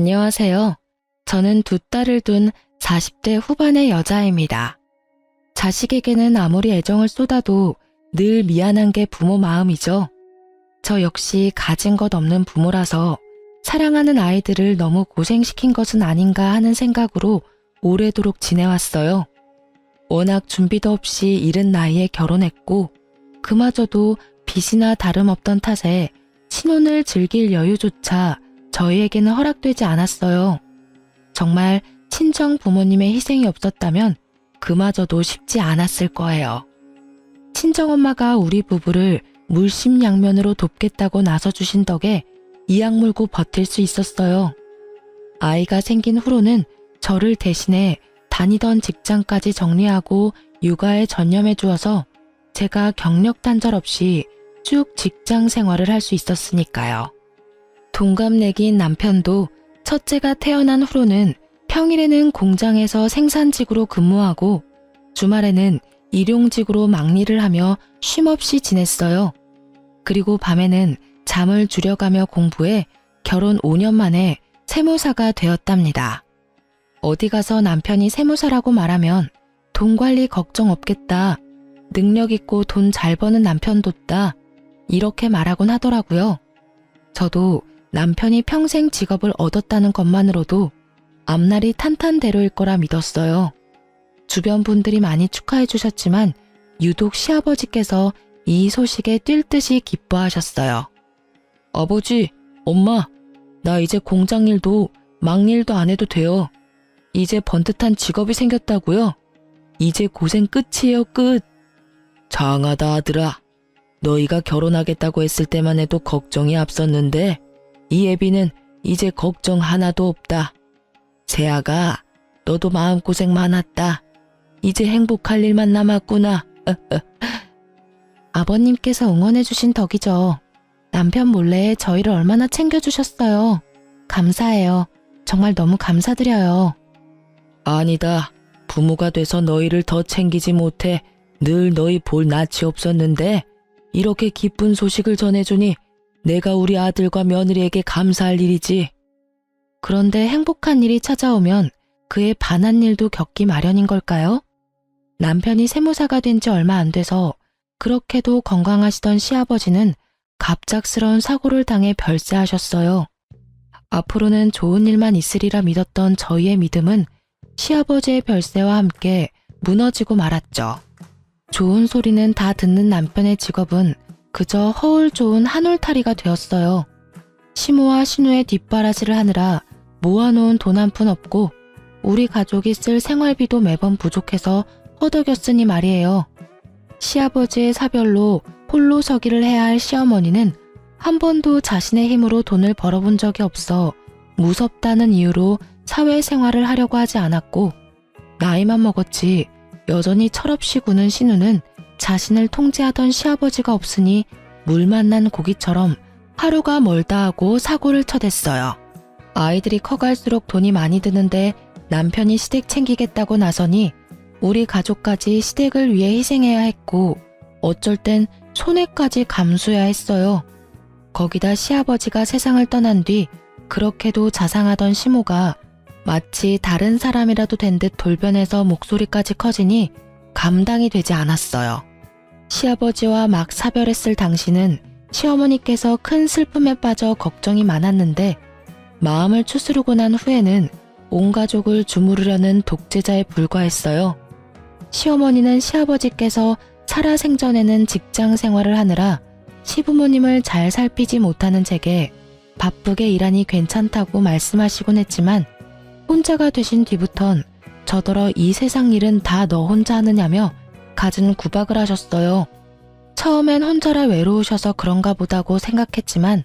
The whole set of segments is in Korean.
안녕하세요. 저는 두 딸을 둔 40대 후반의 여자입니다. 자식에게는 아무리 애정을 쏟아도 늘 미안한 게 부모 마음이죠. 저 역시 가진 것 없는 부모라서 사랑하는 아이들을 너무 고생시킨 것은 아닌가 하는 생각으로 오래도록 지내왔어요. 워낙 준비도 없이 이른 나이에 결혼했고 그마저도 빚이나 다름없던 탓에 신혼을 즐길 여유조차 저희에게는 허락되지 않았어요. 정말 친정 부모님의 희생이 없었다면 그마저도 쉽지 않았을 거예요. 친정엄마가 우리 부부를 물심양면으로 돕겠다고 나서주신 덕에 이악 물고 버틸 수 있었어요. 아이가 생긴 후로는 저를 대신해 다니던 직장까지 정리하고 육아에 전념해 주어서 제가 경력 단절 없이 쭉 직장 생활을 할 수 있었으니까요. 동갑내기인 남편도 첫째가 태어난 후로는 평일에는 공장에서 생산직으로 근무하고 주말에는 일용직으로 막일을 하며 쉼없이 지냈어요. 그리고 밤에는 잠을 줄여가며 공부해 결혼 5년 만에 세무사가 되었답니다. 어디 가서 남편이 세무사라고 말하면 돈 관리 걱정 없겠다. 능력 있고 돈 잘 버는 남편 뒀다. 이렇게 말하곤 하더라고요. 저도 남편이 평생 직업을 얻었다는 것만으로도 앞날이 탄탄대로일 거라 믿었어요. 주변 분들이 많이 축하해 주셨지만 유독 시아버지께서 이 소식에 뛸 듯이 기뻐하셨어요. 아버지, 엄마, 나 이제 공장 일도 막일도 안 해도 돼요. 이제 번듯한 직업이 생겼다고요? 이제 고생 끝이에요, 끝. 장하다 아들아. 너희가 결혼하겠다고 했을 때만 해도 걱정이 앞섰는데 이 애비는 이제 걱정 하나도 없다. 세아가 너도 마음고생 많았다. 이제 행복할 일만 남았구나. 아버님께서 응원해 주신 덕이죠. 남편 몰래 저희를 얼마나 챙겨주셨어요. 감사해요. 정말 너무 감사드려요. 아니다. 부모가 돼서 너희를 더 챙기지 못해 늘 너희 볼 낯이 없었는데 이렇게 기쁜 소식을 전해주니 내가 우리 아들과 며느리에게 감사할 일이지. 그런데 행복한 일이 찾아오면 그에 반한 일도 겪기 마련인 걸까요? 남편이 세무사가 된 지 얼마 안 돼서 그렇게도 건강하시던 시아버지는 갑작스러운 사고를 당해 별세하셨어요. 앞으로는 좋은 일만 있으리라 믿었던 저희의 믿음은 시아버지의 별세와 함께 무너지고 말았죠. 좋은 소리는 다 듣는 남편의 직업은 그저 허울 좋은 한울타리가 되었어요. 시모와 신우의 뒷바라지를 하느라 모아놓은 돈 한 푼 없고 우리 가족이 쓸 생활비도 매번 부족해서 허덕였으니 말이에요. 시아버지의 사별로 홀로 서기를 해야 할 시어머니는 한 번도 자신의 힘으로 돈을 벌어본 적이 없어 무섭다는 이유로 사회생활을 하려고 하지 않았고 나이만 먹었지 여전히 철없이 구는 신우는 자신을 통제하던 시아버지가 없으니 물 만난 고기처럼 하루가 멀다 하고 사고를 쳐댔어요. 아이들이 커갈수록 돈이 많이 드는데 남편이 시댁 챙기겠다고 나서니 우리 가족까지 시댁을 위해 희생해야 했고 어쩔 땐 손해까지 감수해야 했어요. 거기다 시아버지가 세상을 떠난 뒤 그렇게도 자상하던 시모가 마치 다른 사람이라도 된 듯 돌변해서 목소리까지 커지니 감당이 되지 않았어요. 시아버지와 막 사별했을 당시는 시어머니께서 큰 슬픔에 빠져 걱정이 많았는데 마음을 추스르고 난 후에는 온 가족을 주무르려는 독재자에 불과했어요. 시어머니는 시아버지께서 살아생전에는 직장 생활을 하느라 시부모님을 잘 살피지 못하는 제게 바쁘게 일하니 괜찮다고 말씀하시곤 했지만 혼자가 되신 뒤부턴 저더러 이 세상 일은 다 너 혼자 하느냐며 갖은 구박을 하셨어요. 처음엔 혼자라 외로우셔서 그런가 보다고 생각했지만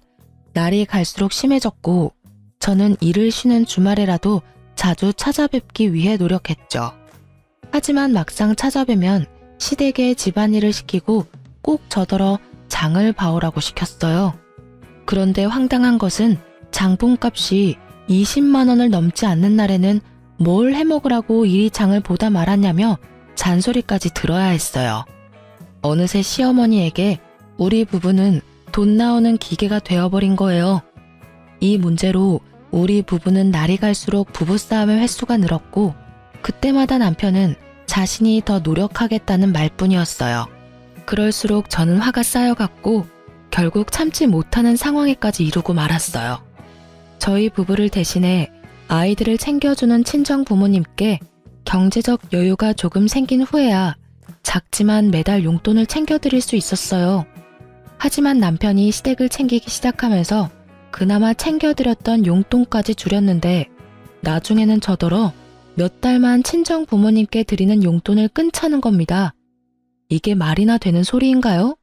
날이 갈수록 심해졌고 저는 일을 쉬는 주말에라도 자주 찾아뵙기 위해 노력했죠. 하지만 막상 찾아뵈면 시댁에 집안일을 시키고 꼭 저더러 장을 봐오라고 시켰어요. 그런데 황당한 것은 장본값이 20만 원을 넘지 않는 날에는 뭘 해먹으라고 이리 장을 보다 말았냐며 잔소리까지 들어야 했어요. 어느새 시어머니에게 우리 부부는 돈 나오는 기계가 되어버린 거예요. 이 문제로 우리 부부는 날이 갈수록 부부싸움의 횟수가 늘었고 그때마다 남편은 자신이 더 노력하겠다는 말뿐이었어요. 그럴수록 저는 화가 쌓여갔고 결국 참지 못하는 상황에까지 이르고 말았어요. 저희 부부를 대신해 아이들을 챙겨주는 친정 부모님께 경제적 여유가 조금 생긴 후에야 작지만 매달 용돈을 챙겨드릴 수 있었어요. 하지만 남편이 시댁을 챙기기 시작하면서 그나마 챙겨드렸던 용돈까지 줄였는데 나중에는 저더러 몇 달만 친정 부모님께 드리는 용돈을 끊자는 겁니다. 이게 말이나 되는 소리인가요?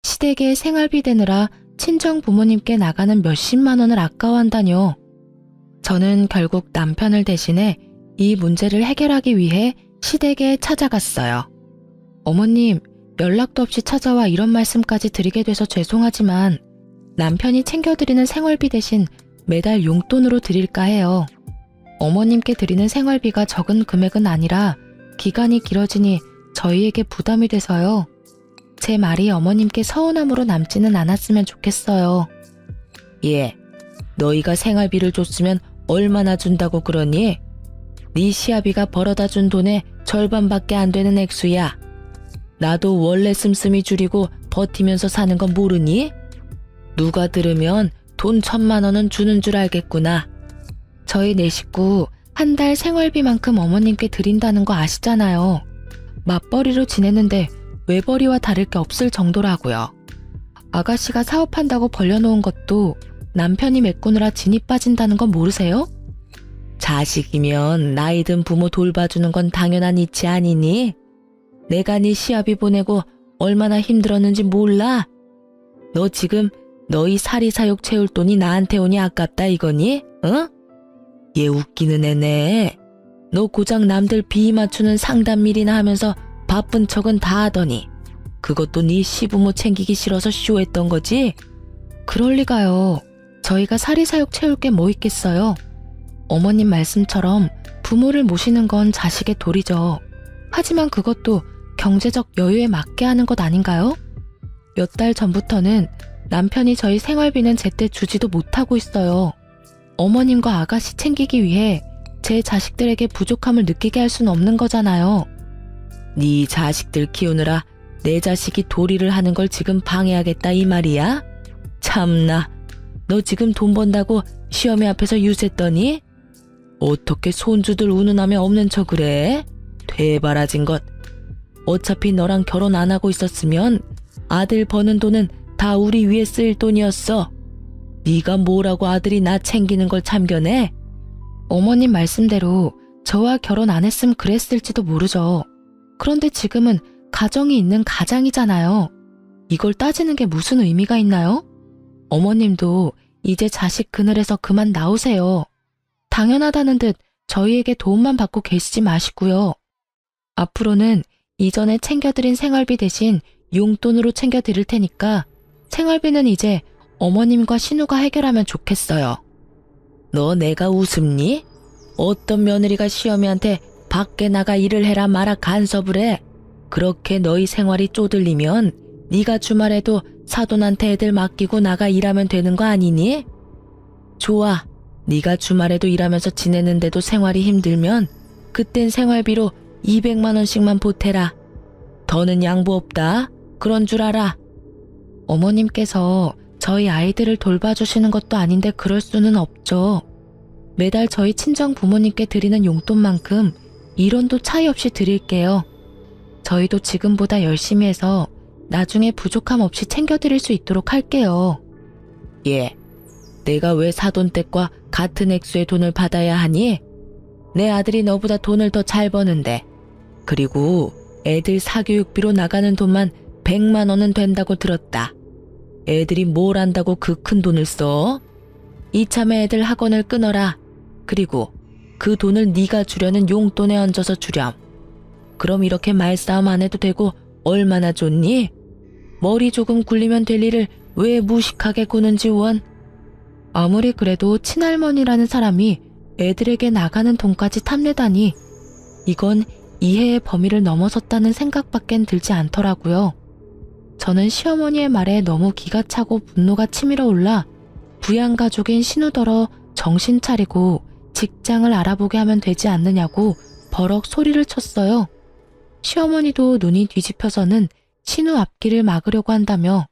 시댁에 생활비 대느라 친정 부모님께 나가는 몇십만 원을 아까워한다뇨. 저는 결국 남편을 대신해 이 문제를 해결하기 위해 시댁에 찾아갔어요. 어머님, 연락도 없이 찾아와 이런 말씀까지 드리게 돼서 죄송하지만 남편이 챙겨드리는 생활비 대신 매달 용돈으로 드릴까 해요. 어머님께 드리는 생활비가 적은 금액은 아니라 기간이 길어지니 저희에게 부담이 돼서요. 제 말이 어머님께 서운함으로 남지는 않았으면 좋겠어요. 예, 너희가 생활비를 줬으면 얼마나 준다고 그러니? 네 시아비가 벌어다 준 돈의 절반밖에 안 되는 액수야. 나도 원래 씀씀이 줄이고 버티면서 사는 건 모르니? 누가 들으면 돈 1,000만 원은 주는 줄 알겠구나. 저희 네 식구 한 달 생활비만큼 어머님께 드린다는 거 아시잖아요. 맞벌이로 지내는데 외벌이와 다를 게 없을 정도라고요. 아가씨가 사업한다고 벌려놓은 것도 남편이 메꾸느라 진이 빠진다는 건 모르세요? 자식이면 나이 든 부모 돌봐주는 건 당연한 이치 아니니? 내가 네 시아비 보내고 얼마나 힘들었는지 몰라? 너 지금 너희 사리사욕 채울 돈이 나한테 오니 아깝다 이거니? 응? 얘 웃기는 애네. 너 고작 남들 비 맞추는 상담일이나 하면서 바쁜 척은 다 하더니 그것도 네 시부모 챙기기 싫어서 쇼했던 거지? 그럴 리가요. 저희가 사리사욕 채울 게 뭐 있겠어요. 어머님 말씀처럼 부모를 모시는 건 자식의 도리죠. 하지만 그것도 경제적 여유에 맞게 하는 것 아닌가요? 몇 달 전부터는 남편이 저희 생활비는 제때 주지도 못하고 있어요. 어머님과 아가씨 챙기기 위해 제 자식들에게 부족함을 느끼게 할 수는 없는 거잖아요. 네 자식들 키우느라 내 자식이 도리를 하는 걸 지금 방해하겠다 이 말이야? 참나, 너 지금 돈 번다고 시어머니 앞에서 유세했더니? 어떻게 손주들 운운하며 없는 척을 해? 되바라진 것. 어차피 너랑 결혼 안 하고 있었으면 아들 버는 돈은 다 우리 위에 쓸 돈이었어. 네가 뭐라고 아들이 나 챙기는 걸 참견해? 어머님 말씀대로 저와 결혼 안 했으면 그랬을지도 모르죠. 그런데 지금은 가정이 있는 가장이잖아요. 이걸 따지는 게 무슨 의미가 있나요? 어머님도 이제 자식 그늘에서 그만 나오세요. 당연하다는 듯 저희에게 도움만 받고 계시지 마시고요. 앞으로는 이전에 챙겨드린 생활비 대신 용돈으로 챙겨드릴 테니까 생활비는 이제 어머님과 신우가 해결하면 좋겠어요. 너 내가 웃음니? 어떤 며느리가 시어미한테 밖에 나가 일을 해라 마라 간섭을 해. 그렇게 너희 생활이 쪼들리면 네가 주말에도 사돈한테 애들 맡기고 나가 일하면 되는 거 아니니? 좋아. 네가 주말에도 일하면서 지내는데도 생활이 힘들면 그땐 생활비로 200만 원씩만 보태라. 더는 양보 없다. 그런 줄 알아. 어머님께서 저희 아이들을 돌봐주시는 것도 아닌데 그럴 수는 없죠. 매달 저희 친정 부모님께 드리는 용돈만큼 1원도 차이 없이 드릴게요. 저희도 지금보다 열심히 해서 나중에 부족함 없이 챙겨드릴 수 있도록 할게요. 예, 내가 왜 사돈댁과 같은 액수의 돈을 받아야 하니? 내 아들이 너보다 돈을 더 잘 버는데. 그리고 애들 사교육비로 나가는 돈만 100만 원은 된다고 들었다. 애들이 뭘 안다고 그 큰 돈을 써? 이참에 애들 학원을 끊어라. 그리고 그 돈을 네가 주려는 용돈에 얹어서 주렴. 그럼 이렇게 말싸움 안 해도 되고 얼마나 좋니? 머리 조금 굴리면 될 일을 왜 무식하게 구는지 원. 아무리 그래도 친할머니라는 사람이 애들에게 나가는 돈까지 탐내다니 이건 이해의 범위를 넘어섰다는 생각밖엔 들지 않더라고요. 저는 시어머니의 말에 너무 기가 차고 분노가 치밀어 올라 부양가족인 신우더러 정신 차리고 직장을 알아보게 하면 되지 않느냐고 버럭 소리를 쳤어요. 시어머니도 눈이 뒤집혀서는 신우 앞길을 막으려고 한다며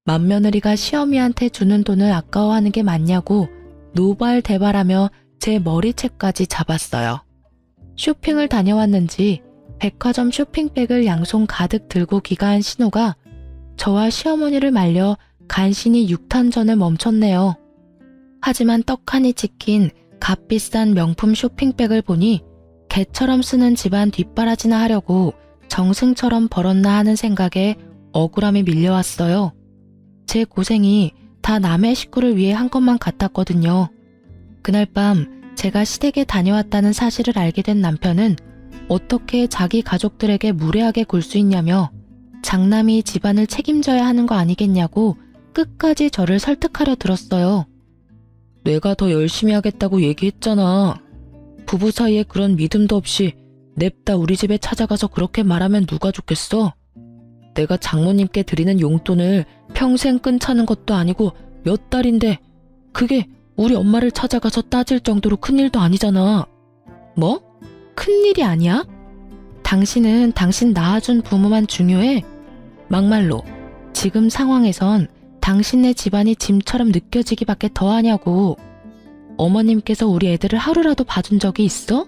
맏며느리가 시어미한테 주는 돈을 아까워하는 게 맞냐고 노발대발하며 제 머리채까지 잡았어요. 쇼핑을 다녀왔는지 백화점 쇼핑백을 양손 가득 들고 귀가한 신우가 저와 시어머니를 말려 간신히 6탄전을 멈췄네요. 하지만 떡하니 찍힌 값비싼 명품 쇼핑백을 보니 개처럼 쓰는 집안 뒷바라지나 하려고 정승처럼 벌었나 하는 생각에 억울함이 밀려왔어요. 제 고생이 다 남의 식구를 위해 한 것만 같았거든요. 그날 밤 제가 시댁에 다녀왔다는 사실을 알게 된 남편은 어떻게 자기 가족들에게 무례하게 굴 수 있냐며 장남이 집안을 책임져야 하는 거 아니겠냐고 끝까지 저를 설득하려 들었어요. 내가 더 열심히 하겠다고 얘기했잖아. 부부 사이에 그런 믿음도 없이 냅다 우리 집에 찾아가서 그렇게 말하면 누가 좋겠어? 내가 장모님께 드리는 용돈을 평생 끊자는 것도 아니고 몇 달인데 그게 우리 엄마를 찾아가서 따질 정도로 큰일도 아니잖아. 뭐? 큰일이 아니야? 당신은 당신 낳아준 부모만 중요해? 막말로 지금 상황에선 당신네 집안이 짐처럼 느껴지기밖에 더하냐고. 어머님께서 우리 애들을 하루라도 봐준 적이 있어?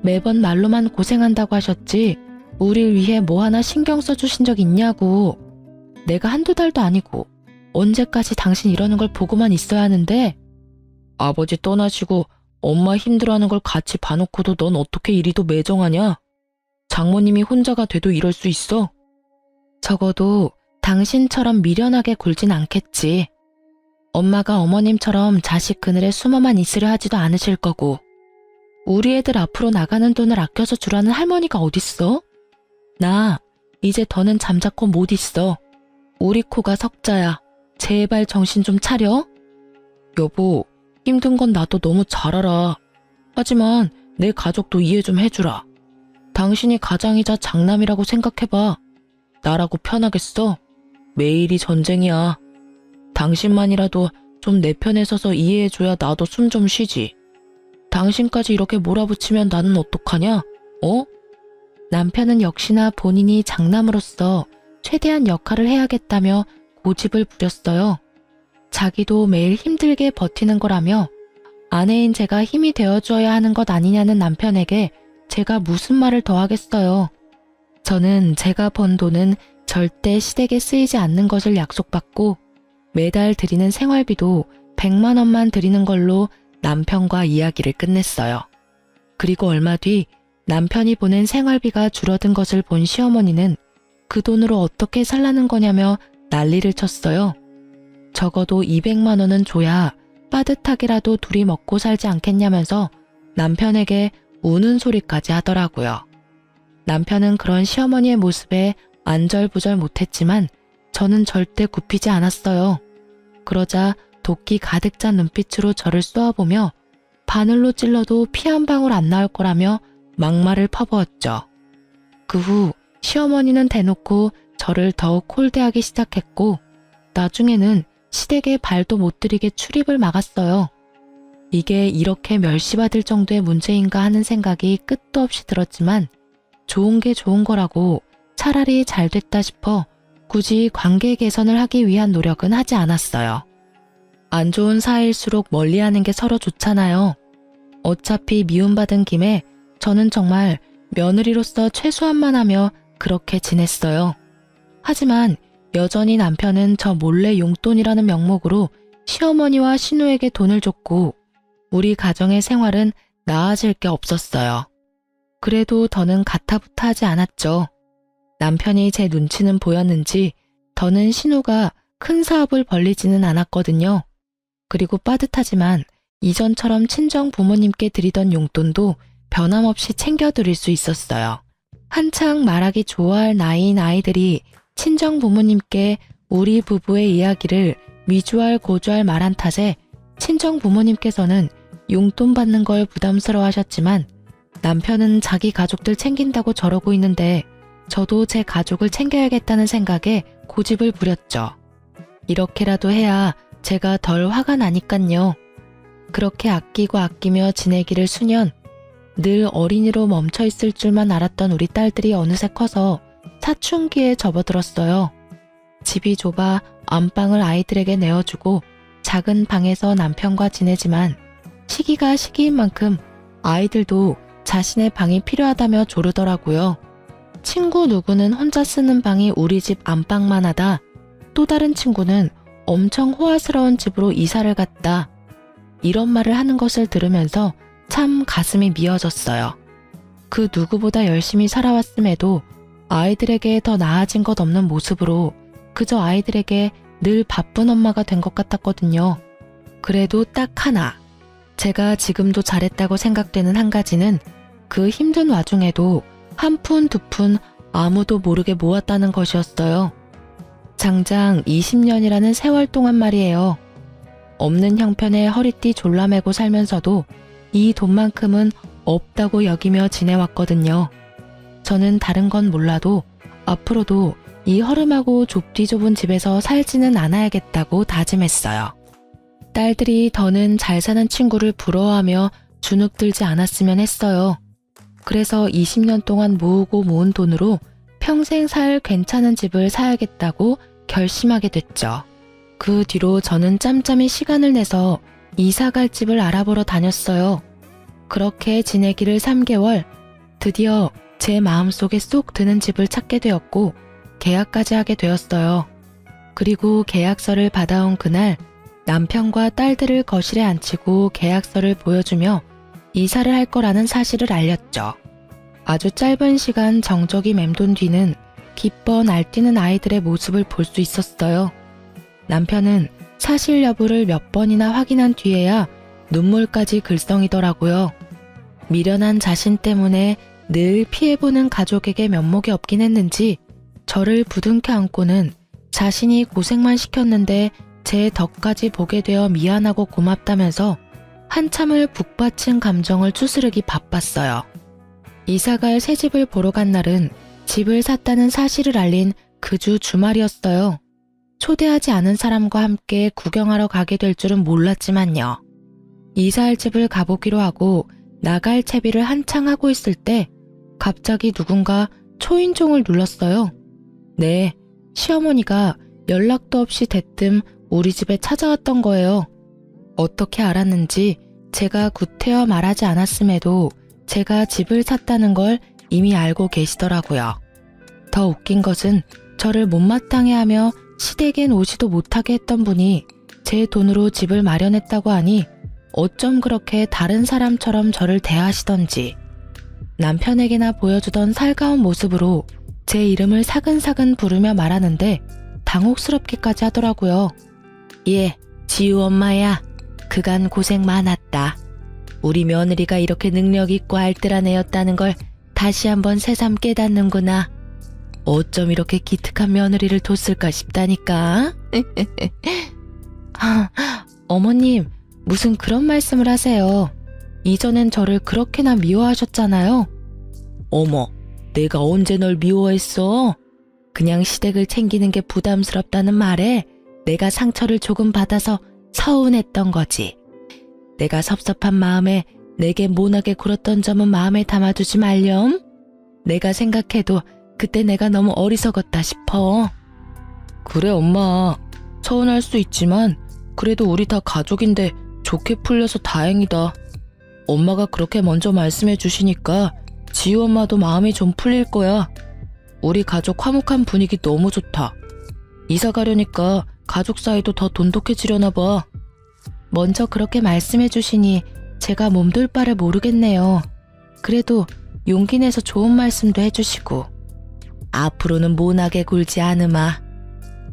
매번 말로만 고생한다고 하셨지 우릴 위해 뭐 하나 신경 써주신 적 있냐고. 내가 한두 달도 아니고 언제까지 당신 이러는 걸 보고만 있어야 하는데. 아버지 떠나시고 엄마 힘들어하는 걸 같이 봐놓고도 넌 어떻게 이리도 매정하냐? 장모님이 혼자가 돼도 이럴 수 있어? 적어도 당신처럼 미련하게 굴진 않겠지. 엄마가 어머님처럼 자식 그늘에 숨어만 있으려 하지도 않으실 거고. 우리 애들 앞으로 나가는 돈을 아껴서 주라는 할머니가 어딨어? 나 이제 더는 잠자코 못 있어. 우리 코가 석자야. 제발 정신 좀 차려. 여보, 힘든 건 나도 너무 잘 알아. 하지만 내 가족도 이해 좀 해주라. 당신이 가장이자 장남이라고 생각해봐. 나라고 편하겠어? 매일이 전쟁이야. 당신만이라도 좀 내 편에 서서 이해해줘야 나도 숨 좀 쉬지. 당신까지 이렇게 몰아붙이면 나는 어떡하냐? 어? 남편은 역시나 본인이 장남으로서 최대한 역할을 해야겠다며 고집을 부렸어요. 자기도 매일 힘들게 버티는 거라며 아내인 제가 힘이 되어줘야 하는 것 아니냐는 남편에게 제가 무슨 말을 더 하겠어요. 저는 제가 번 돈은 절대 시댁에 쓰이지 않는 것을 약속받고 매달 드리는 생활비도 100만 원만 드리는 걸로 남편과 이야기를 끝냈어요. 그리고 얼마 뒤 남편이 보낸 생활비가 줄어든 것을 본 시어머니는 그 돈으로 어떻게 살라는 거냐며 난리를 쳤어요. 적어도 200만 원은 줘야 빠듯하게라도 둘이 먹고 살지 않겠냐면서 남편에게 우는 소리까지 하더라고요. 남편은 그런 시어머니의 모습에 안절부절 못했지만 저는 절대 굽히지 않았어요. 그러자 도끼 가득 찬 눈빛으로 저를 쏘아보며 바늘로 찔러도 피 한 방울 안 나올 거라며 막말을 퍼부었죠. 그 후 시어머니는 대놓고 저를 더욱 콜대하기 시작했고 나중에는 시댁에 발도 못 들이게 출입을 막았어요. 이게 이렇게 멸시받을 정도의 문제인가 하는 생각이 끝도 없이 들었지만 좋은 게 좋은 거라고 차라리 잘 됐다 싶어 굳이 관계 개선을 하기 위한 노력은 하지 않았어요. 안 좋은 사이일수록 멀리하는 게 서로 좋잖아요. 어차피 미움받은 김에 저는 정말 며느리로서 최소한만 하며 그렇게 지냈어요. 하지만 여전히 남편은 저 몰래 용돈이라는 명목으로 시어머니와 신우에게 돈을 줬고 우리 가정의 생활은 나아질 게 없었어요. 그래도 더는 가타부타 하지 않았죠. 남편이 제 눈치는 보였는지 더는 신우가 큰 사업을 벌리지는 않았거든요. 그리고 빠듯하지만 이전처럼 친정 부모님께 드리던 용돈도 변함없이 챙겨드릴 수 있었어요. 한창 말하기 좋아할 나이인 아이들이 친정 부모님께 우리 부부의 이야기를 미주알 고주알 말한 탓에 친정 부모님께서는 용돈 받는 걸 부담스러워 하셨지만 남편은 자기 가족들 챙긴다고 저러고 있는데 저도 제 가족을 챙겨야겠다는 생각에 고집을 부렸죠. 이렇게라도 해야 제가 덜 화가 나니깐요. 그렇게 아끼고 아끼며 지내기를 수년, 늘 어린이로 멈춰있을 줄만 알았던 우리 딸들이 어느새 커서 사춘기에 접어들었어요. 집이 좁아 안방을 아이들에게 내어주고 작은 방에서 남편과 지내지만 시기가 시기인 만큼 아이들도 자신의 방이 필요하다며 조르더라고요. 친구 누구는 혼자 쓰는 방이 우리 집 안방만 하다. 또 다른 친구는 엄청 호화스러운 집으로 이사를 갔다. 이런 말을 하는 것을 들으면서 참 가슴이 미어졌어요. 그 누구보다 열심히 살아왔음에도 아이들에게 더 나아진 것 없는 모습으로 그저 아이들에게 늘 바쁜 엄마가 된 것 같았거든요. 그래도 딱 하나, 제가 지금도 잘했다고 생각되는 한 가지는 그 힘든 와중에도 한 푼 두 푼 아무도 모르게 모았다는 것이었어요. 장장 20년이라는 세월 동안 말이에요. 없는 형편에 허리띠 졸라매고 살면서도 이 돈만큼은 없다고 여기며 지내왔거든요. 저는 다른 건 몰라도 앞으로도 이 허름하고 좁디 좁은 집에서 살지는 않아야겠다고 다짐했어요. 딸들이 더는 잘 사는 친구를 부러워하며 주눅들지 않았으면 했어요. 그래서 20년 동안 모으고 모은 돈으로 평생 살 괜찮은 집을 사야겠다고 결심하게 됐죠. 그 뒤로 저는 짬짬이 시간을 내서 이사 갈 집을 알아보러 다녔어요. 그렇게 지내기를 3개월, 드디어 제 마음속에 쏙 드는 집을 찾게 되었고 계약까지 하게 되었어요. 그리고 계약서를 받아온 그날 남편과 딸들을 거실에 앉히고 계약서를 보여주며 이사를 할 거라는 사실을 알렸죠. 아주 짧은 시간 정적이 맴돈 뒤는 기뻐 날뛰는 아이들의 모습을 볼 수 있었어요. 남편은 사실 여부를 몇 번이나 확인한 뒤에야 눈물까지 글썽이더라고요. 미련한 자신 때문에 늘 피해보는 가족에게 면목이 없긴 했는지 저를 부둥켜 안고는 자신이 고생만 시켰는데 제 덕까지 보게 되어 미안하고 고맙다면서 한참을 북받친 감정을 추스르기 바빴어요. 이사갈 새 집을 보러 간 날은 집을 샀다는 사실을 알린 그 주 주말이었어요. 초대하지 않은 사람과 함께 구경하러 가게 될 줄은 몰랐지만요. 이사할 집을 가보기로 하고 나갈 채비를 한창 하고 있을 때 갑자기 누군가 초인종을 눌렀어요. 네, 시어머니가 연락도 없이 대뜸 우리 집에 찾아왔던 거예요. 어떻게 알았는지 제가 구태여 말하지 않았음에도 제가 집을 샀다는 걸 이미 알고 계시더라고요. 더 웃긴 것은 저를 못마땅해 하며 시댁엔 오지도 못하게 했던 분이 제 돈으로 집을 마련했다고 하니 어쩜 그렇게 다른 사람처럼 저를 대하시던지 남편에게나 보여주던 살가운 모습으로 제 이름을 사근사근 부르며 말하는데 당혹스럽기까지 하더라고요. 예, 지우 엄마야. 그간 고생 많았다. 우리 며느리가 이렇게 능력 있고 알뜰한 애였다는 걸 다시 한번 새삼 깨닫는구나. 어쩜 이렇게 기특한 며느리를 뒀을까 싶다니까. 어머님, 무슨 그런 말씀을 하세요. 이전엔 저를 그렇게나 미워하셨잖아요. 어머, 내가 언제 널 미워했어? 그냥 시댁을 챙기는 게 부담스럽다는 말에 내가 상처를 조금 받아서 서운했던 거지. 내가 섭섭한 마음에 내게 모나게 굴었던 점은 마음에 담아두지 말렴. 내가 생각해도 그때 내가 너무 어리석었다 싶어. 그래 엄마, 서운할 수 있지만 그래도 우리 다 가족인데 좋게 풀려서 다행이다. 엄마가 그렇게 먼저 말씀해 주시니까 지우 엄마도 마음이 좀 풀릴 거야. 우리 가족 화목한 분위기 너무 좋다. 이사 가려니까 가족 사이도 더 돈독해지려나 봐. 먼저 그렇게 말씀해 주시니 제가 몸둘 바를 모르겠네요. 그래도 용기 내서 좋은 말씀도 해주시고. 앞으로는 모나게 굴지 않으마.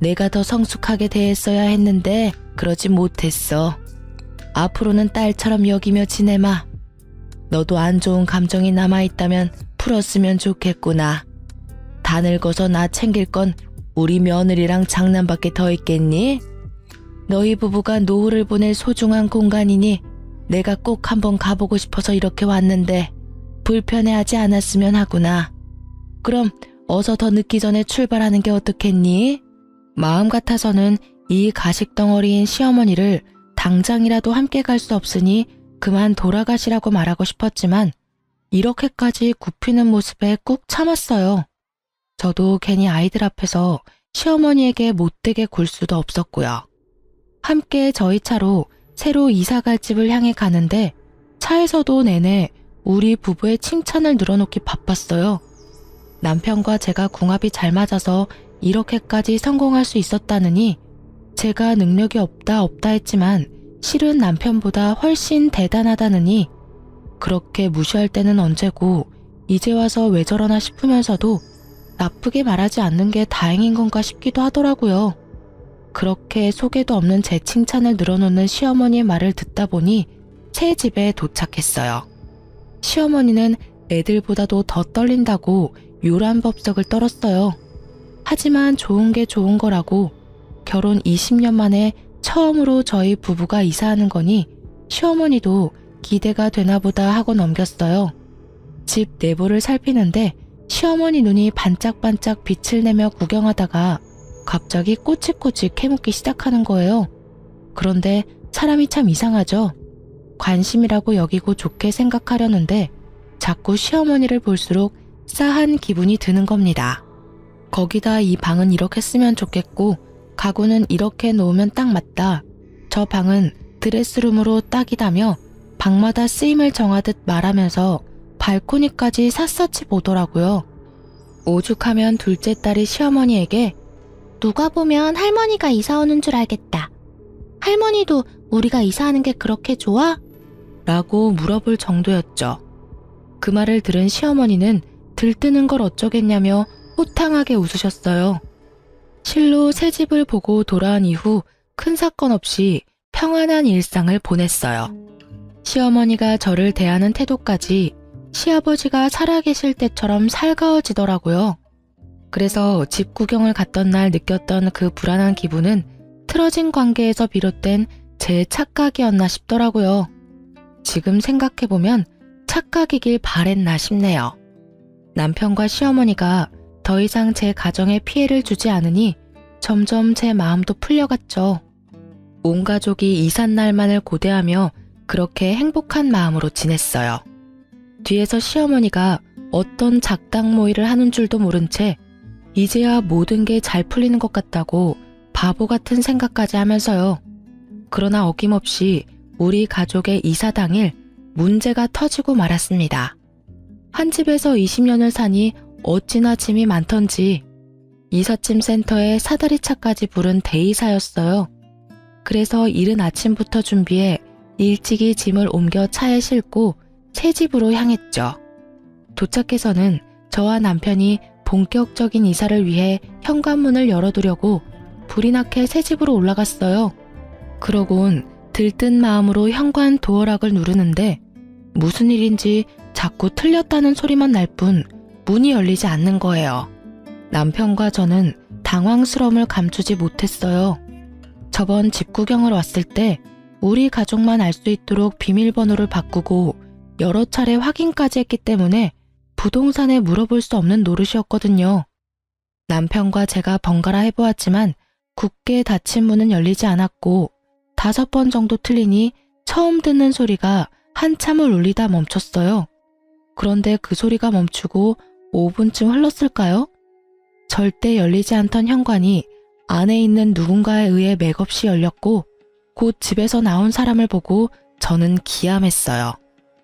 내가 더 성숙하게 대했어야 했는데 그러지 못했어. 앞으로는 딸처럼 여기며 지내마. 너도 안 좋은 감정이 남아있다면 풀었으면 좋겠구나. 다 늙어서 나 챙길 건 우리 며느리랑 장남밖에 더 있겠니? 너희 부부가 노후를 보낼 소중한 공간이니 내가 꼭 한번 가보고 싶어서 이렇게 왔는데 불편해하지 않았으면 하구나. 그럼 어서 더 늦기 전에 출발하는 게 어떻겠니? 마음 같아서는 이 가식덩어리인 시어머니를 당장이라도 함께 갈 수 없으니 그만 돌아가시라고 말하고 싶었지만 이렇게까지 굽히는 모습에 꾹 참았어요. 저도 괜히 아이들 앞에서 시어머니에게 못되게 굴 수도 없었고요. 함께 저희 차로 새로 이사갈 집을 향해 가는데 차에서도 내내 우리 부부의 칭찬을 늘어놓기 바빴어요. 남편과 제가 궁합이 잘 맞아서 이렇게까지 성공할 수 있었다느니 제가 능력이 없다 했지만 실은 남편보다 훨씬 대단하다느니 그렇게 무시할 때는 언제고 이제 와서 왜 저러나 싶으면서도 나쁘게 말하지 않는 게 다행인 건가 싶기도 하더라고요. 그렇게 속에도 없는 제 칭찬을 늘어놓는 시어머니의 말을 듣다 보니 새 집에 도착했어요. 시어머니는 애들보다도 더 떨린다고 요란 법석을 떨었어요. 하지만 좋은 게 좋은 거라고 결혼 20년 만에 처음으로 저희 부부가 이사하는 거니 시어머니도 기대가 되나 보다 하고 넘겼어요. 집 내부를 살피는데 시어머니 눈이 반짝반짝 빛을 내며 구경하다가 갑자기 꼬치꼬치 캐묻기 시작하는 거예요. 그런데 사람이 참 이상하죠. 관심이라고 여기고 좋게 생각하려는데 자꾸 시어머니를 볼수록 싸한 기분이 드는 겁니다. 거기다 이 방은 이렇게 쓰면 좋겠고 가구는 이렇게 놓으면 딱 맞다. 저 방은 드레스룸으로 딱이다며 방마다 쓰임을 정하듯 말하면서 발코니까지 샅샅이 보더라고요. 오죽하면 둘째 딸이 시어머니에게 누가 보면 할머니가 이사 오는 줄 알겠다. 할머니도 우리가 이사하는 게 그렇게 좋아? 라고 물어볼 정도였죠. 그 말을 들은 시어머니는 들뜨는 걸 어쩌겠냐며 호탕하게 웃으셨어요. 실로 새 집을 보고 돌아온 이후 큰 사건 없이 평안한 일상을 보냈어요. 시어머니가 저를 대하는 태도까지 시아버지가 살아계실 때처럼 살가워지더라고요. 그래서 집 구경을 갔던 날 느꼈던 그 불안한 기분은 틀어진 관계에서 비롯된 제 착각이었나 싶더라고요. 지금 생각해보면 착각이길 바랬나 싶네요. 남편과 시어머니가 더 이상 제 가정에 피해를 주지 않으니 점점 제 마음도 풀려갔죠. 온 가족이 이삿날만을 고대하며 그렇게 행복한 마음으로 지냈어요. 뒤에서 시어머니가 어떤 작당 모의를 하는 줄도 모른 채 이제야 모든 게 잘 풀리는 것 같다고 바보 같은 생각까지 하면서요. 그러나 어김없이 우리 가족의 이사 당일 문제가 터지고 말았습니다. 한 집에서 20년을 사니 어찌나 짐이 많던지 이삿짐 센터에 사다리차까지 부른 대이사였어요. 그래서 이른 아침부터 준비해 일찍이 짐을 옮겨 차에 싣고 새 집으로 향했죠. 도착해서는 저와 남편이 본격적인 이사를 위해 현관문을 열어두려고 불이 나게 새 집으로 올라갔어요. 그러곤 들뜬 마음으로 현관 도어락을 누르는데 무슨 일인지 자꾸 틀렸다는 소리만 날 뿐 문이 열리지 않는 거예요. 남편과 저는 당황스러움을 감추지 못했어요. 저번 집 구경을 왔을 때 우리 가족만 알 수 있도록 비밀번호를 바꾸고 여러 차례 확인까지 했기 때문에 부동산에 물어볼 수 없는 노릇이었거든요. 남편과 제가 번갈아 해보았지만 굳게 닫힌 문은 열리지 않았고 5번 정도 틀리니 처음 듣는 소리가 한참을 울리다 멈췄어요. 그런데 그 소리가 멈추고 5분쯤 흘렀을까요? 절대 열리지 않던 현관이 안에 있는 누군가에 의해 맥없이 열렸고 곧 집에서 나온 사람을 보고 저는 기함했어요.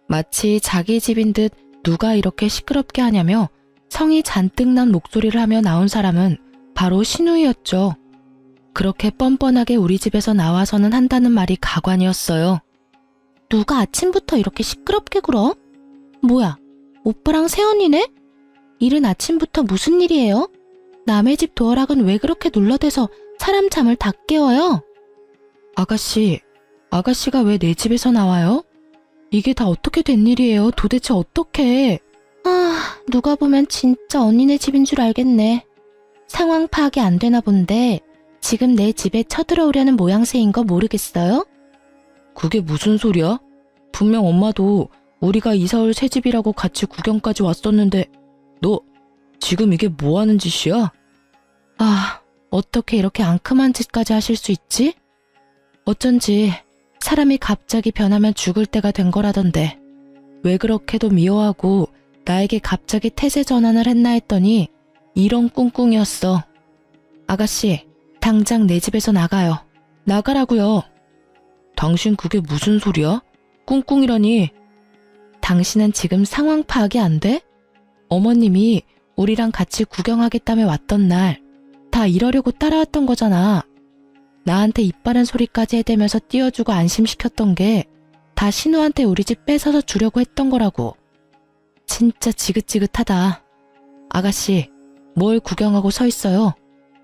마치 자기 집인 듯 누가 이렇게 시끄럽게 하냐며 성이 잔뜩 난 목소리를 하며 나온 사람은 바로 신우이였죠. 그렇게 뻔뻔하게 우리 집에서 나와서는 한다는 말이 가관이었어요. 누가 아침부터 이렇게 시끄럽게 굴어? 뭐야, 오빠랑 새언니네? 이른 아침부터 무슨 일이에요? 남의 집 도어락은 왜 그렇게 눌러대서 사람 잠을 다 깨워요? 아가씨가 왜 내 집에서 나와요? 이게 다 어떻게 된 일이에요? 도대체 어떻게? 누가 보면 진짜 언니네 집인 줄 알겠네. 상황 파악이 안 되나 본데 지금 내 집에 쳐들어오려는 모양새인 거 모르겠어요? 그게 무슨 소리야? 분명 엄마도 우리가 이사올 새 집이라고 같이 구경까지 왔었는데 너 지금 이게 뭐 하는 짓이야? 어떻게 이렇게 앙큼한 짓까지 하실 수 있지? 어쩐지 사람이 갑자기 변하면 죽을 때가 된 거라던데 왜 그렇게도 미워하고 나에게 갑자기 태세 전환을 했나 했더니 이런 꿍꿍이었어. 아가씨, 당장 내 집에서 나가요. 나가라고요. 당신 그게 무슨 소리야? 꿍꿍이라니. 당신은 지금 상황 파악이 안 돼? 어머님이 우리랑 같이 구경하겠다며 왔던 날 다 이러려고 따라왔던 거잖아. 나한테 입 바른 소리까지 해대면서 띄워주고 안심시켰던 게 다 신우한테 우리 집 뺏어서 주려고 했던 거라고. 진짜 지긋지긋하다. 아가씨, 뭘 구경하고 서 있어요?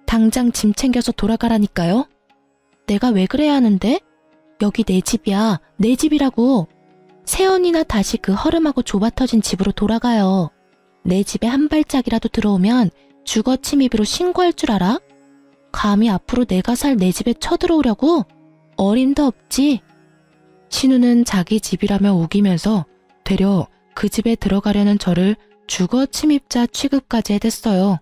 당장 짐 챙겨서 돌아가라니까요. 내가 왜 그래야 하는데? 여기 내 집이야. 내 집이라고. 세연이나 다시 그 허름하고 좁아터진 집으로 돌아가요. 내 집에 한 발짝이라도 들어오면 주거 침입으로 신고할 줄 알아? 감히 앞으로 내가 살 내 집에 쳐들어오려고? 어림도 없지. 신우는 자기 집이라며 우기면서 되려 그 집에 들어가려는 저를 주거 침입자 취급까지 해댔어요.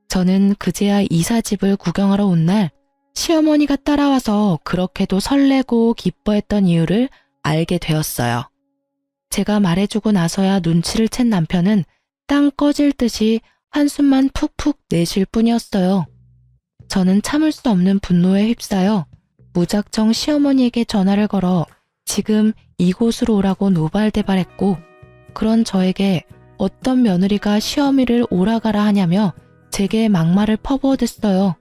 저는 그제야 이사집을 구경하러 온 날 시어머니가 따라와서 그렇게도 설레고 기뻐했던 이유를 알게 되었어요. 제가 말해주고 나서야 눈치를 챈 남편은 땅 꺼질 듯이 한숨만 푹푹 내쉴 뿐이었어요. 저는 참을 수 없는 분노에 휩싸여 무작정 시어머니에게 전화를 걸어 지금 이곳으로 오라고 노발대발했고, 그런 저에게 어떤 며느리가 시어미를 오라가라 하냐며 제게 막말을 퍼부어댔어요.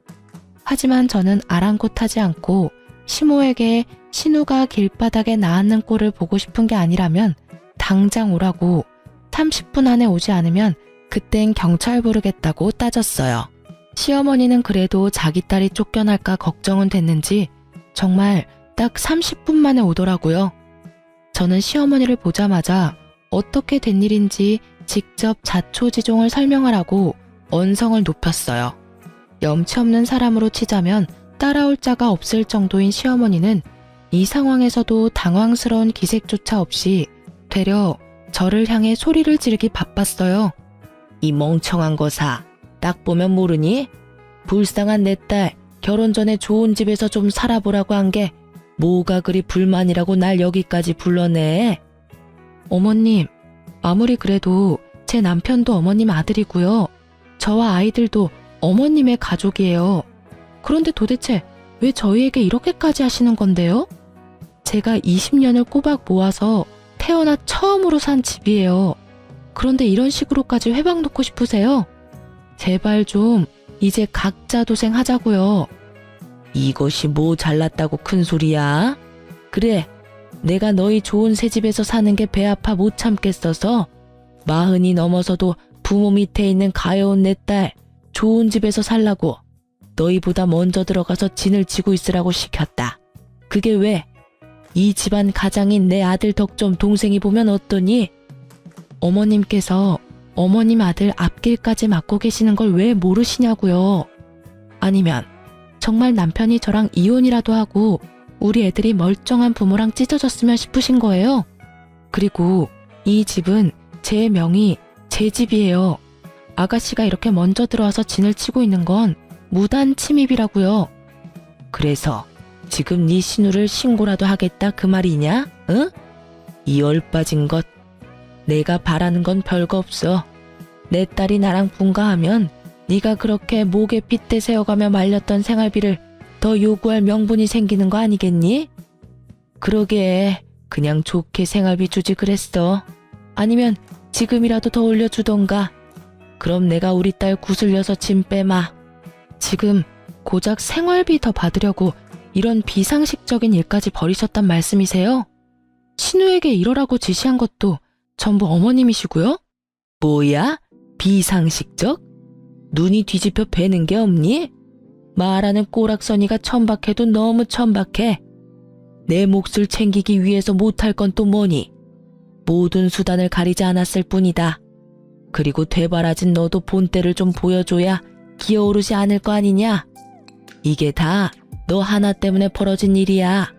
하지만 저는 아랑곳하지 않고 시모에게 신우가 길바닥에 나앉는 꼴을 보고 싶은 게 아니라면 당장 오라고, 30분 안에 오지 않으면 그땐 경찰 부르겠다고 따졌어요. 시어머니는 그래도 자기 딸이 쫓겨날까 걱정은 됐는지 정말 딱 30분 만에 오더라고요. 저는 시어머니를 보자마자 어떻게 된 일인지 직접 자초지종을 설명하라고 언성을 높였어요. 염치 없는 사람으로 치자면 따라올 자가 없을 정도인 시어머니는 이 상황에서도 당황스러운 기색조차 없이 되려 저를 향해 소리를 지르기 바빴어요. 이 멍청한 거사, 딱 보면 모르니? 불쌍한 내 딸 결혼 전에 좋은 집에서 좀 살아보라고 한 게 뭐가 그리 불만이라고 날 여기까지 불러내? 어머님, 아무리 그래도 제 남편도 어머님 아들이고요. 저와 아이들도 어머님의 가족이에요. 그런데 도대체 왜 저희에게 이렇게까지 하시는 건데요? 제가 20년을 꼬박 모아서 태어나 처음으로 산 집이에요. 그런데 이런 식으로까지 회방 놓고 싶으세요? 제발 좀 이제 각자 도생하자고요. 이것이 뭐 잘났다고 큰 소리야? 그래, 내가 너희 좋은 새 집에서 사는 게 배 아파 못 참겠어서 40이 넘어서도 부모 밑에 있는 가여운 내 딸 좋은 집에서 살라고 너희보다 먼저 들어가서 진을 치고 있으라고 시켰다. 그게 왜? 이 집안 가장인 내 아들 덕 좀 동생이 보면 어떠니? 어머님께서 어머님 아들 앞길까지 맡고 계시는 걸 왜 모르시냐고요. 아니면 정말 남편이 저랑 이혼이라도 하고 우리 애들이 멀쩡한 부모랑 찢어졌으면 싶으신 거예요? 그리고 이 집은 제 명의, 제 집이에요. 아가씨가 이렇게 먼저 들어와서 진을 치고 있는 건 무단 침입이라고요. 그래서 지금 네 신우를 신고라도 하겠다 그 말이냐? 응? 이 얼빠진 것. 내가 바라는 건 별거 없어. 내 딸이 나랑 분가하면 네가 그렇게 목에 핏대 세워가며 말렸던 생활비를 더 요구할 명분이 생기는 거 아니겠니? 그러게 그냥 좋게 생활비 주지 그랬어. 아니면 지금이라도 더 올려주던가. 그럼 내가 우리 딸 구슬려서 짐 빼마. 지금 고작 생활비 더 받으려고 이런 비상식적인 일까지 벌이셨단 말씀이세요? 신우에게 이러라고 지시한 것도 전부 어머님이시고요? 뭐야? 비상식적? 눈이 뒤집혀 베는 게 없니? 말하는 꼬락서니가 천박해도 너무 천박해. 내 몫을 챙기기 위해서 못할 건 또 뭐니? 모든 수단을 가리지 않았을 뿐이다. 그리고 되바라진 너도 본때를 좀 보여줘야 기어오르지 않을 거 아니냐? 이게 다 너 하나 때문에 벌어진 일이야.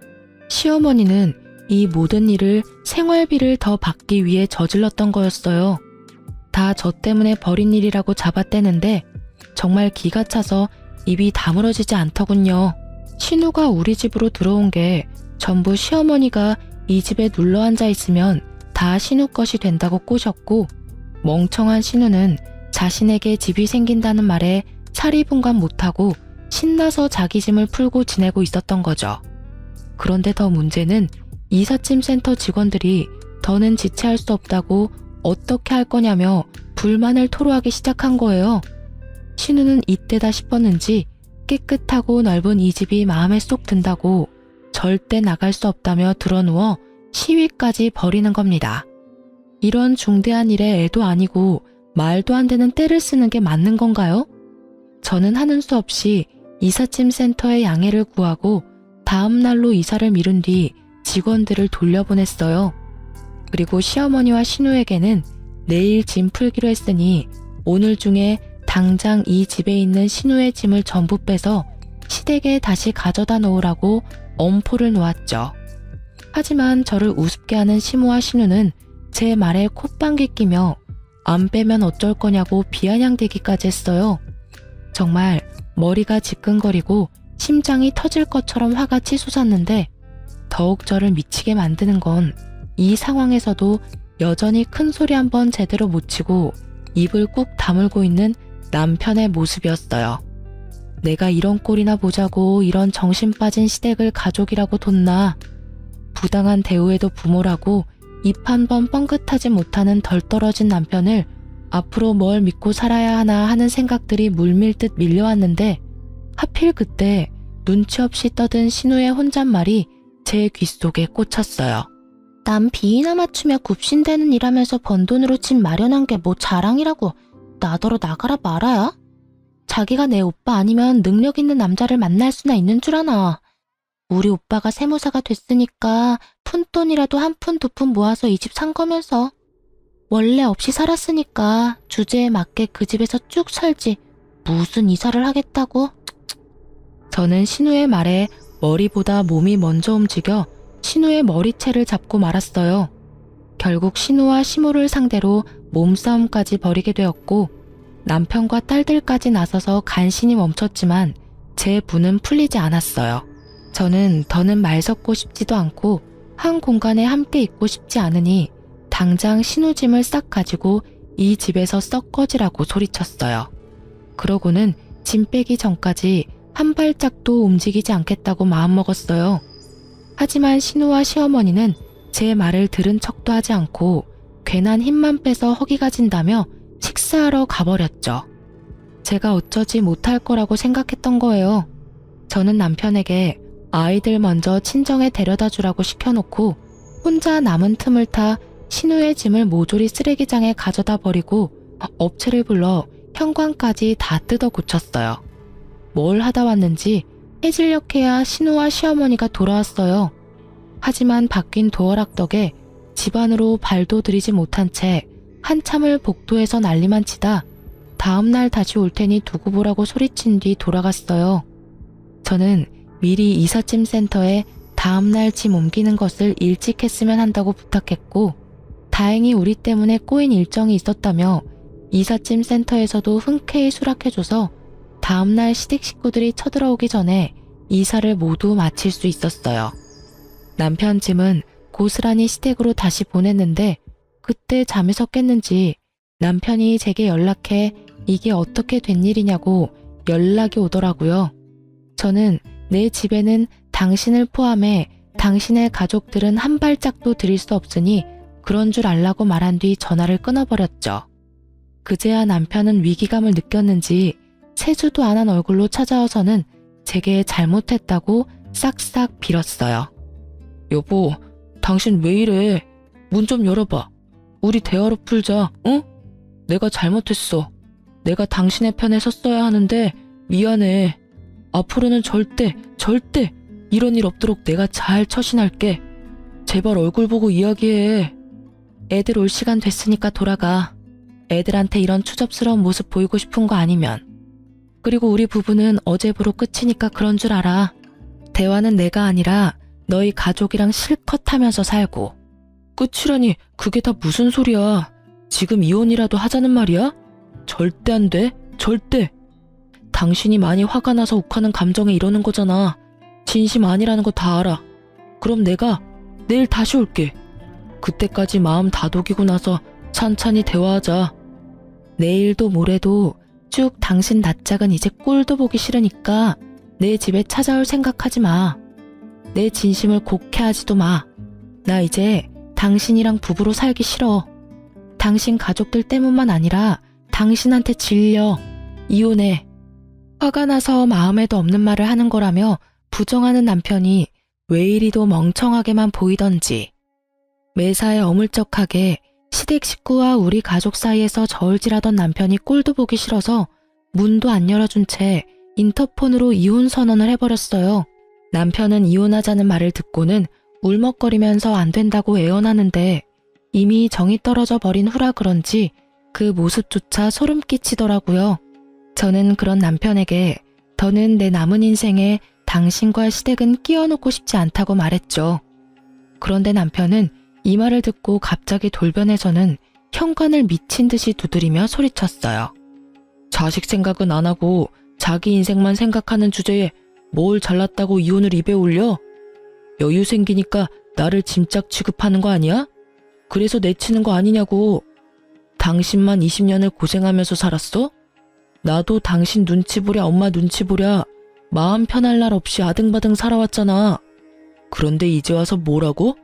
시어머니는 이 모든 일을 생활비를 더 받기 위해 저질렀던 거였어요. 다 저 때문에 벌인 일이라고 잡아떼는데 정말 기가 차서 입이 다물어지지 않더군요. 신우가 우리 집으로 들어온 게 전부 시어머니가 이 집에 눌러 앉아 있으면 다 신우 것이 된다고 꼬셨고, 멍청한 신우는 자신에게 집이 생긴다는 말에 사리분간 못하고 신나서 자기 짐을 풀고 지내고 있었던 거죠. 그런데 더 문제는 이삿짐 센터 직원들이 더는 지체할 수 없다고 어떻게 할 거냐며 불만을 토로하기 시작한 거예요. 신우는 이때다 싶었는지 깨끗하고 넓은 이 집이 마음에 쏙 든다고 절대 나갈 수 없다며 드러누워 시위까지 벌이는 겁니다. 이런 중대한 일에 애도 아니고 말도 안 되는 떼를 쓰는 게 맞는 건가요? 저는 하는 수 없이 이삿짐 센터에 양해를 구하고 다음 날로 이사를 미룬 뒤 직원들을 돌려보냈어요. 그리고 시어머니와 신우에게는 내일 짐 풀기로 했으니 오늘 중에 당장 이 집에 있는 신우의 짐을 전부 빼서 시댁에 다시 가져다 놓으라고 엄포를 놓았죠. 하지만 저를 우습게 하는 시모와 신우는 제 말에 콧방귀 끼며 안 빼면 어쩔 거냐고 비아냥대기까지 했어요. 정말 머리가 지끈거리고 심장이 터질 것처럼 화가 치솟았는데 더욱 저를 미치게 만드는 건 이 상황에서도 여전히 큰 소리 한번 제대로 못 치고 입을 꾹 다물고 있는 남편의 모습이었어요. 내가 이런 꼴이나 보자고 이런 정신 빠진 시댁을 가족이라고 뒀나. 부당한 대우에도 부모라고 입 한 번 뻥긋하지 못하는 덜 떨어진 남편을 앞으로 뭘 믿고 살아야 하나 하는 생각들이 물밀듯 밀려왔는데 하필 그때 눈치 없이 떠든 신우의 혼잣말이 제 귓속에 꽂혔어요. 남 비위나 맞추며 굽신대는 일하면서 번 돈으로 집 마련한 게 뭐 자랑이라고 나더러 나가라 말아야? 자기가 내 오빠 아니면 능력 있는 남자를 만날 수나 있는 줄 아나. 우리 오빠가 세무사가 됐으니까 푼돈이라도 한 푼 두 푼 모아서 이 집 산 거면서 원래 없이 살았으니까 주제에 맞게 그 집에서 쭉 살지 무슨 이사를 하겠다고. 저는 신우의 말에 머리보다 몸이 먼저 움직여 신우의 머리채를 잡고 말았어요. 결국 신우와 시모를 상대로 몸싸움까지 벌이게 되었고 남편과 딸들까지 나서서 간신히 멈췄지만 제 분은 풀리지 않았어요. 저는 더는 말 섞고 싶지도 않고 한 공간에 함께 있고 싶지 않으니 당장 신우 짐을 싹 가지고 이 집에서 썩 꺼지라고 소리쳤어요. 그러고는 짐 빼기 전까지 한 발짝도 움직이지 않겠다고 마음먹었어요. 하지만 신우와 시어머니는 제 말을 들은 척도 하지 않고 괜한 힘만 빼서 허기가 진다며 식사하러 가버렸죠. 제가 어쩌지 못할 거라고 생각했던 거예요. 저는 남편에게 아이들 먼저 친정에 데려다 주라고 시켜놓고 혼자 남은 틈을 타 신우의 짐을 모조리 쓰레기장에 가져다 버리고 업체를 불러 현관까지 다 뜯어 고쳤어요. 뭘 하다 왔는지 해질녘해야 신우와 시어머니가 돌아왔어요. 하지만 바뀐 도어락 덕에 집 안으로 발도 들이지 못한 채 한참을 복도에서 난리만 치다 다음날 다시 올 테니 두고 보라고 소리친 뒤 돌아갔어요. 저는 미리 이삿짐 센터에 다음날 짐 옮기는 것을 일찍 했으면 한다고 부탁했고 다행히 우리 때문에 꼬인 일정이 있었다며 이삿짐 센터에서도 흔쾌히 수락해줘서 다음날 시댁 식구들이 쳐들어오기 전에 이사를 모두 마칠 수 있었어요. 남편 짐은 고스란히 시댁으로 다시 보냈는데 그때 잠에서 깼는지 남편이 제게 연락해 이게 어떻게 된 일이냐고 연락이 오더라고요. 저는 내 집에는 당신을 포함해 당신의 가족들은 한 발짝도 들일 수 없으니 그런 줄 알라고 말한 뒤 전화를 끊어버렸죠. 그제야 남편은 위기감을 느꼈는지 세수도 안 한 얼굴로 찾아와서는 제게 잘못했다고 싹싹 빌었어요. 여보, 당신 왜 이래? 문 좀 열어봐. 우리 대화로 풀자, 응? 내가 잘못했어. 내가 당신의 편에 섰어야 하는데 미안해. 앞으로는 절대 이런 일 없도록 내가 잘 처신할게. 제발 얼굴 보고 이야기해. 애들 올 시간 됐으니까 돌아가. 애들한테 이런 추접스러운 모습 보이고 싶은 거 아니면. 그리고 우리 부부는 어제부로 끝이니까 그런 줄 알아. 대화는 내가 아니라 너희 가족이랑 실컷 하면서 살고. 끝이라니 그게 다 무슨 소리야. 지금 이혼이라도 하자는 말이야? 절대 안 돼. 절대. 당신이 많이 화가 나서 욱하는 감정에 이러는 거잖아. 진심 아니라는 거 다 알아. 그럼 내가 내일 다시 올게. 그때까지 마음 다독이고 나서 천천히 대화하자. 내일도 모레도 쭉 당신 낯짝은 이제 꼴도 보기 싫으니까 내 집에 찾아올 생각하지 마. 내 진심을 곡해하지도 마. 나 이제 당신이랑 부부로 살기 싫어. 당신 가족들 때문만 아니라 당신한테 질려. 이혼해. 화가 나서 마음에도 없는 말을 하는 거라며 부정하는 남편이 왜 이리도 멍청하게만 보이던지. 매사에 어물쩍하게 시댁 식구와 우리 가족 사이에서 저울질하던 남편이 꼴도 보기 싫어서 문도 안 열어준 채 인터폰으로 이혼 선언을 해버렸어요. 남편은 이혼하자는 말을 듣고는 울먹거리면서 안 된다고 애원하는데 이미 정이 떨어져 버린 후라 그런지 그 모습조차 소름 끼치더라고요. 저는 그런 남편에게 더는 내 남은 인생에 당신과 시댁은 끼워놓고 싶지 않다고 말했죠. 그런데 남편은 이 말을 듣고 갑자기 돌변해서는 현관을 미친 듯이 두드리며 소리쳤어요. 자식 생각은 안 하고 자기 인생만 생각하는 주제에 뭘 잘났다고 이혼을 입에 올려? 여유 생기니까 나를 짐짝 취급하는 거 아니야? 그래서 내치는 거 아니냐고. 당신만 20년을 고생하면서 살았어? 나도 당신 눈치 보랴 엄마 눈치 보랴 마음 편할 날 없이 아등바등 살아왔잖아. 그런데 이제 와서 뭐라고?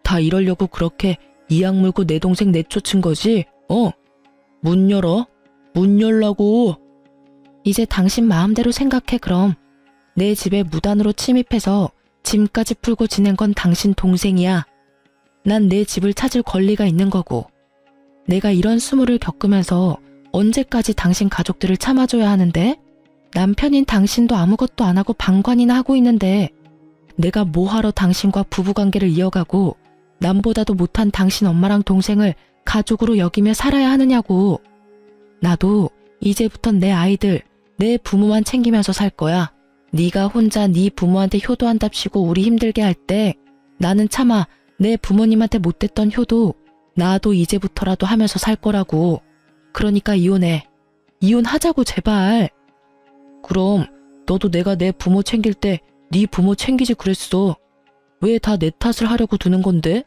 다 이러려고 그렇게 이악 물고 내 동생 내쫓은 거지? 문 열어. 문 열라고. 이제 당신 마음대로 생각해 그럼. 내 집에 무단으로 침입해서 짐까지 풀고 지낸 건 당신 동생이야. 난 내 집을 찾을 권리가 있는 거고. 내가 이런 수모를 겪으면서 언제까지 당신 가족들을 참아줘야 하는데? 남편인 당신도 아무것도 안 하고 방관이나 하고 있는데 내가 뭐하러 당신과 부부관계를 이어가고 남보다도 못한 당신 엄마랑 동생을 가족으로 여기며 살아야 하느냐고. 나도 이제부턴 내 아이들, 내 부모만 챙기면서 살 거야. 네가 혼자 네 부모한테 효도한답시고 우리 힘들게 할 때 나는 차마 내 부모님한테 못했던 효도 나도 이제부터라도 하면서 살 거라고. 그러니까 이혼해. 이혼하자고 제발. 그럼 너도 내가 내 부모 챙길 때 네 부모 챙기지 그랬어. 왜 다 내 탓을 하려고 두는 건데?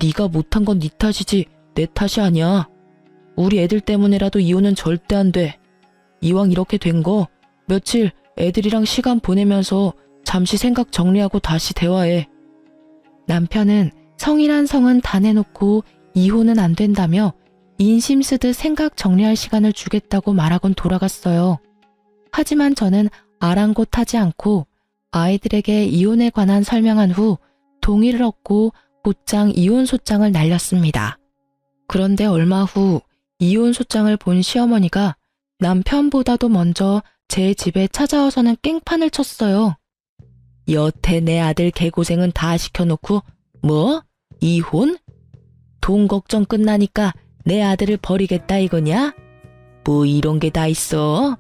네가 못한 건 네 탓이지 내 탓이 아니야. 우리 애들 때문에라도 이혼은 절대 안 돼. 이왕 이렇게 된 거 며칠 애들이랑 시간 보내면서 잠시 생각 정리하고 다시 대화해. 남편은 성이란 성은 다 내놓고 이혼은 안 된다며 인심 쓰듯 생각 정리할 시간을 주겠다고 말하곤 돌아갔어요. 하지만 저는 아랑곳하지 않고 아이들에게 이혼에 관한 설명한 후 동의를 얻고 곧장 이혼 소장을 날렸습니다. 그런데 얼마 후 이혼 소장을 본 시어머니가 남편보다도 먼저 제 집에 찾아와서는 깽판을 쳤어요. 여태 내 아들 개고생은 다 시켜놓고 뭐? 이혼? 돈 걱정 끝나니까 내 아들을 버리겠다 이거냐? 뭐 이런 게 다 있어?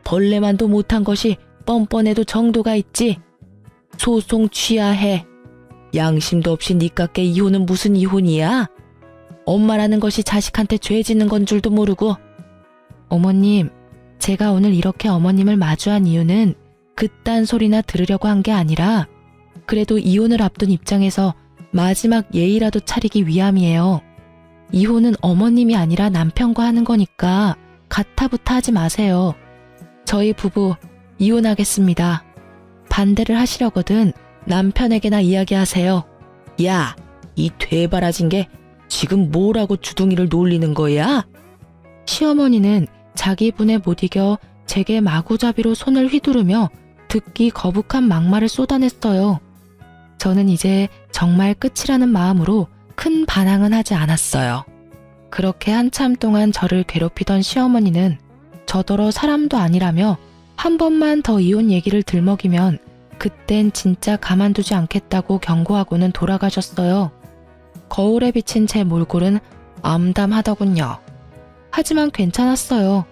벌레만도 못한 것이 뻔뻔해도 정도가 있지. 소송 취하해. 양심도 없이 니깎게 이혼은 무슨 이혼이야? 엄마라는 것이 자식한테 죄 짓는 건 줄도 모르고. 어머님, 제가 오늘 이렇게 어머님을 마주한 이유는 그딴 소리나 들으려고 한 게 아니라 그래도 이혼을 앞둔 입장에서 마지막 예의라도 차리기 위함이에요. 이혼은 어머님이 아니라 남편과 하는 거니까 가타부타 하지 마세요. 저희 부부 이혼하겠습니다. 반대를 하시려거든 남편에게나 이야기하세요. 야, 이 되바라진 게 지금 뭐라고 주둥이를 놀리는 거야? 시어머니는 자기 분에 못 이겨 제게 마구잡이로 손을 휘두르며 듣기 거북한 막말을 쏟아냈어요. 저는 이제 정말 끝이라는 마음으로 큰 반항은 하지 않았어요. 그렇게 한참 동안 저를 괴롭히던 시어머니는 저더러 사람도 아니라며 한 번만 더 이혼 얘기를 들먹이면 그땐 진짜 가만두지 않겠다고 경고하고는 돌아가셨어요. 거울에 비친 제 몰골은 암담하더군요. 하지만 괜찮았어요.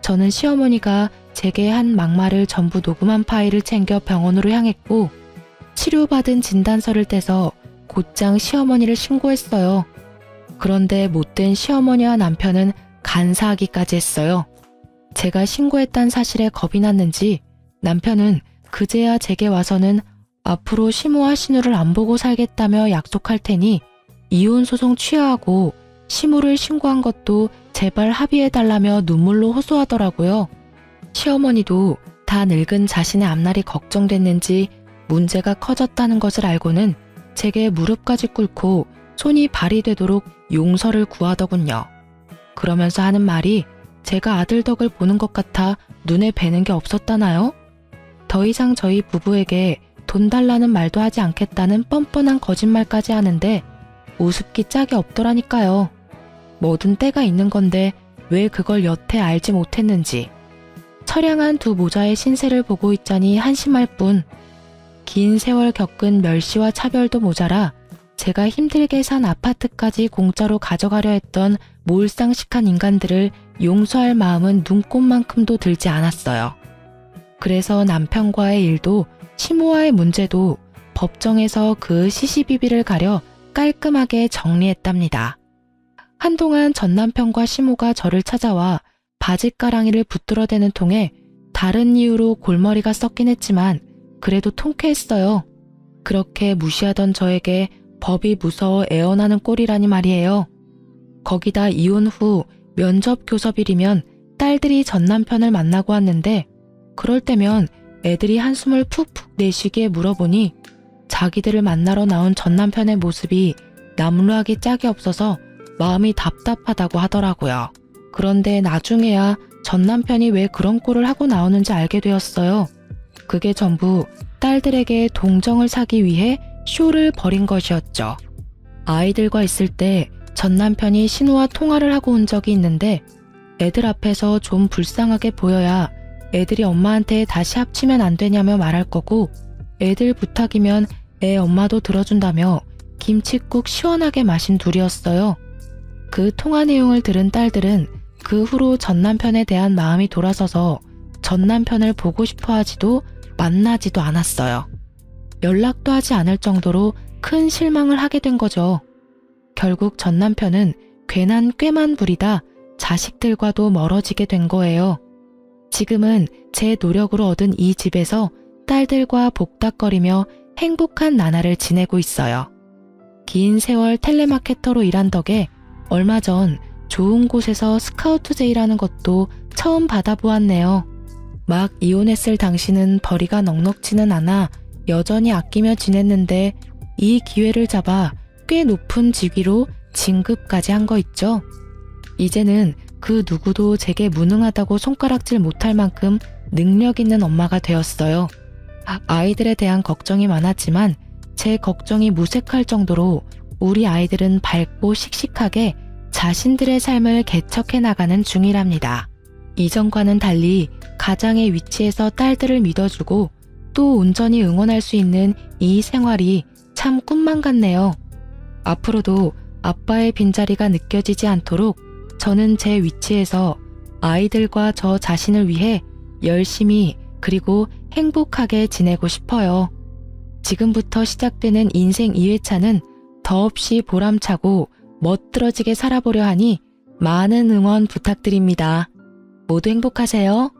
저는 시어머니가 제게 한 막말을 전부 녹음한 파일을 챙겨 병원으로 향했고 치료받은 진단서를 떼서 곧장 시어머니를 신고했어요. 그런데 못된 시어머니와 남편은 간사하기까지 했어요. 제가 신고했다는 사실에 겁이 났는지 남편은 그제야 제게 와서는 앞으로 시모와 신우를 안 보고 살겠다며 약속할 테니 이혼 소송 취하하고 시모를 신고한 것도 제발 합의해달라며 눈물로 호소하더라고요. 시어머니도 다 늙은 자신의 앞날이 걱정됐는지 문제가 커졌다는 것을 알고는 제게 무릎까지 꿇고 손이 발이 되도록 용서를 구하더군요. 그러면서 하는 말이 제가 아들 덕을 보는 것 같아 눈에 뵈는 게 없었다나요? 더 이상 저희 부부에게 돈 달라는 말도 하지 않겠다는 뻔뻔한 거짓말까지 하는데 우습기 짝이 없더라니까요. 뭐든 때가 있는 건데 왜 그걸 여태 알지 못했는지. 처량한 두 모자의 신세를 보고 있자니 한심할 뿐. 긴 세월 겪은 멸시와 차별도 모자라 제가 힘들게 산 아파트까지 공짜로 가져가려 했던 몰상식한 인간들을 용서할 마음은 눈꼽만큼도 들지 않았어요. 그래서 남편과의 일도 시모와의 문제도 법정에서 그 시시비비를 가려 깔끔하게 정리했답니다. 한동안 전남편과 시모가 저를 찾아와 바짓가랑이를 붙들어대는 통에 다른 이유로 골머리가 썩긴 했지만 그래도 통쾌했어요. 그렇게 무시하던 저에게 법이 무서워 애원하는 꼴이라니 말이에요. 거기다 이혼 후 면접 교섭일이면 딸들이 전남편을 만나고 왔는데 그럴 때면 애들이 한숨을 푹푹 내쉬기에 물어보니 자기들을 만나러 나온 전남편의 모습이 남루하기 짝이 없어서 마음이 답답하다고 하더라고요. 그런데 나중에야 전남편이 왜 그런 꼴을 하고 나오는지 알게 되었어요. 그게 전부 딸들에게 동정을 사기 위해 쇼를 벌인 것이었죠. 아이들과 있을 때 전남편이 신우와 통화를 하고 온 적이 있는데 애들 앞에서 좀 불쌍하게 보여야 애들이 엄마한테 다시 합치면 안 되냐며 말할 거고 애들 부탁이면 애 엄마도 들어준다며 김칫국 시원하게 마신 둘이었어요. 그 통화 내용을 들은 딸들은 그 후로 전남편에 대한 마음이 돌아서서 전남편을 보고 싶어 하지도 만나지도 않았어요. 연락도 하지 않을 정도로 큰 실망을 하게 된 거죠. 결국 전남편은 괜한 꾀만 부리다 자식들과도 멀어지게 된 거예요. 지금은 제 노력으로 얻은 이 집에서 딸들과 복닥거리며 행복한 나날을 지내고 있어요. 긴 세월 텔레마케터로 일한 덕에 얼마 전 좋은 곳에서 스카우트 제의라는 것도 처음 받아보았네요. 막 이혼했을 당시는 벌이가 넉넉지는 않아 여전히 아끼며 지냈는데 이 기회를 잡아 꽤 높은 직위로 진급까지 한 거 있죠. 이제는 그 누구도 제게 무능하다고 손가락질 못할 만큼 능력 있는 엄마가 되었어요. 아이들에 대한 걱정이 많았지만 제 걱정이 무색할 정도로 우리 아이들은 밝고 씩씩하게 자신들의 삶을 개척해 나가는 중이랍니다. 이전과는 달리 가장의 위치에서 딸들을 믿어주고 또 온전히 응원할 수 있는 이 생활이 참 꿈만 같네요. 앞으로도 아빠의 빈자리가 느껴지지 않도록 저는 제 위치에서 아이들과 저 자신을 위해 열심히 그리고 행복하게 지내고 싶어요. 지금부터 시작되는 인생 2회차는 더없이 보람차고 멋들어지게 살아보려 하니 많은 응원 부탁드립니다. 모두 행복하세요.